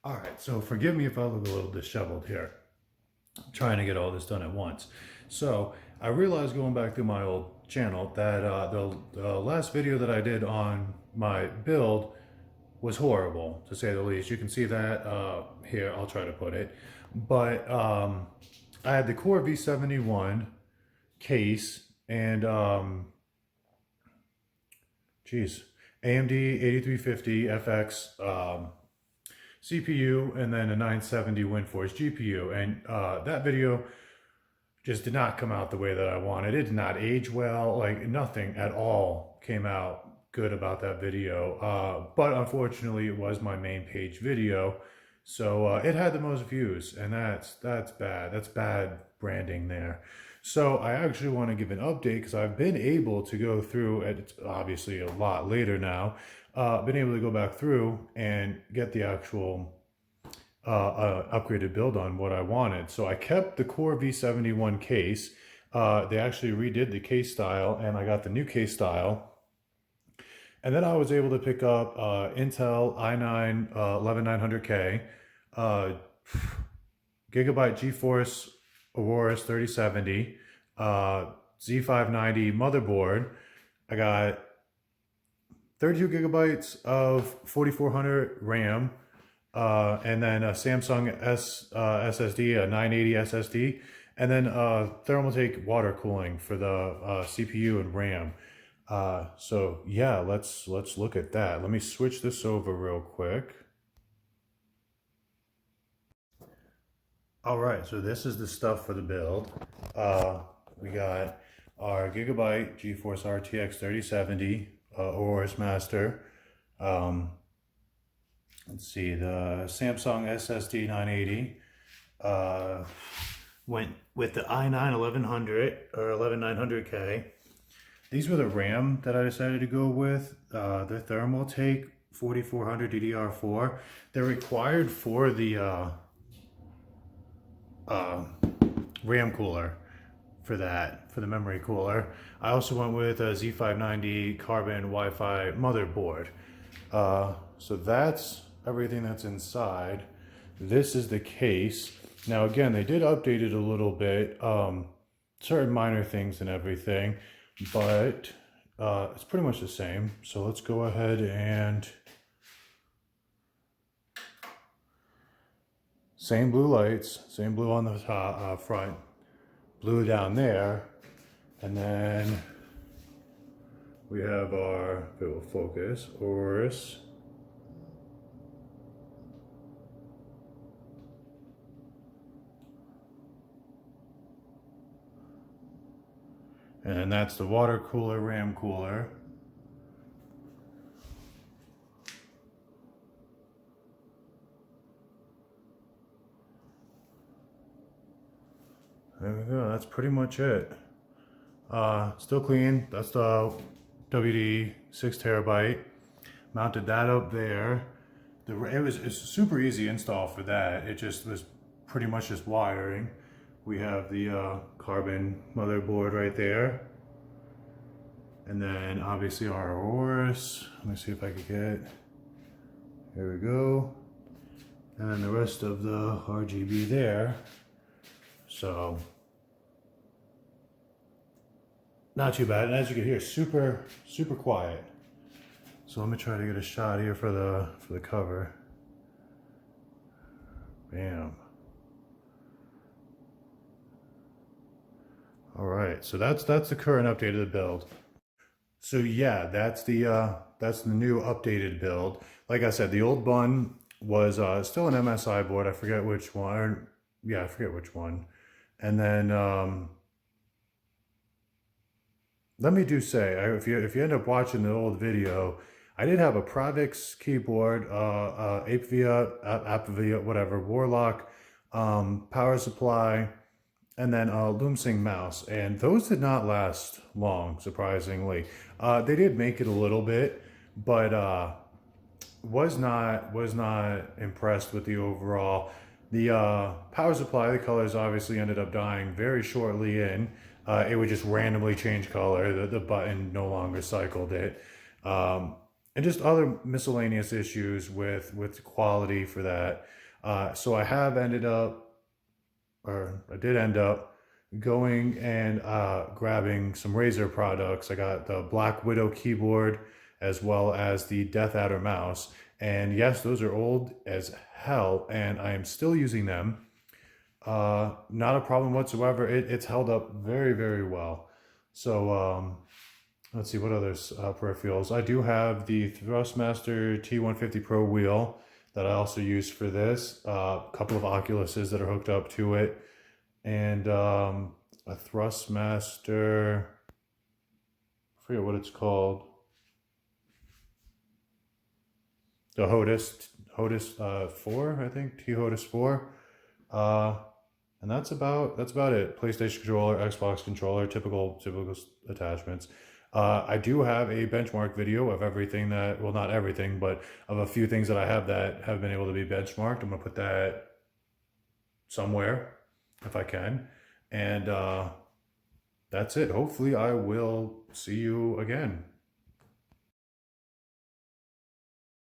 All right, so forgive me if I look a little disheveled here. I'm trying to get all this done at once. So I realized going back through my old channel that the last video that I did on my build was horrible, to say the least. You can see that here, I'll try to put it. But I had the Core V71 case and AMD 8350 FX CPU, and then a 970 WindForce GPU. And that video just did not come out the way that I wanted. It did not age well. Like, nothing at all came out good about that video. But unfortunately, it was my main page video. So it had the most views, and that's bad. That's bad branding there. So I actually want to give an update because I've been able to go through, and it's obviously a lot later now, been able to go back through and get the actual upgraded build on what I wanted. So I kept the Core V71 case. They actually redid the case style, and I got the new case style. And then I was able to pick up Intel i9 11900K, Gigabyte GeForce Aorus 3070, Z590 motherboard. I got 32 gigabytes of 4400 RAM, and then a Samsung SSD, a 980 SSD, and then Thermaltake water cooling for the CPU and RAM. So yeah, let's look at that. Let me switch this over real quick. All right, so this is the stuff for the build. We got our Gigabyte GeForce RTX 3070 Aorus Master. Let's see, the Samsung SSD 980. Went with the i9 1100 or 11900K. These were the RAM that I decided to go with. The Thermaltake 4400 DDR4. They're required for the RAM cooler for that, for the memory cooler. I also went with a Z590 Carbon Wi-Fi motherboard. So that's everything that's inside. This is the case. Now again, they did update it a little bit, certain minor things and everything, but it's pretty much the same. So let's go ahead and same blue lights, same blue on the top, front, blue down there, and then we have our, if it will focus, Aorus. And that's the water cooler, RAM cooler. There we go, that's pretty much it. Still clean. That's the WD 6 terabyte. Mounted that up there. It's a super easy install for that. It just was pretty much just wiring. We have the Carbon motherboard right there. And then obviously our Aorus. Let me see if I can get, here we go. And then the rest of the RGB there. So, not too bad. And as you can hear, super quiet. So let me try to get a shot here for the cover. Bam. All right, so that's the current update of the build. So yeah, that's the new updated build. Like I said, the old one was still an MSI board. I forget which one. Yeah, I forget which one. And then let me do say, if you end up watching the old video, I did have a Provix keyboard, Apivia, whatever, Warlock, power supply, and then a Loooong mouse, and those did not last long, surprisingly. They did make it a little bit, but was not impressed with the overall. The power supply, the colors obviously ended up dying very shortly in. It would just randomly change color. The button no longer cycled it. and just other miscellaneous issues with quality for that. So I have ended up, or I did end up going and grabbing some Razer products. I got the Black Widow keyboard as well as the Death Adder mouse. And yes, those are old as hell, and I am still using them. Not a problem whatsoever. It's held up very, very well. So let's see what other peripherals. I do have the Thrustmaster T150 Pro wheel that I also use for this. A couple of Oculuses that are hooked up to it, and a Thrustmaster. I forget what it's called. The HOTUS 4, I think, T-HOTUS 4. And that's about it. PlayStation controller, Xbox controller, typical attachments. I do have a benchmark video of everything that, well, not everything, but of a few things that I have that have been able to be benchmarked. I'm gonna put that somewhere if I can. And that's it. Hopefully I will see you again.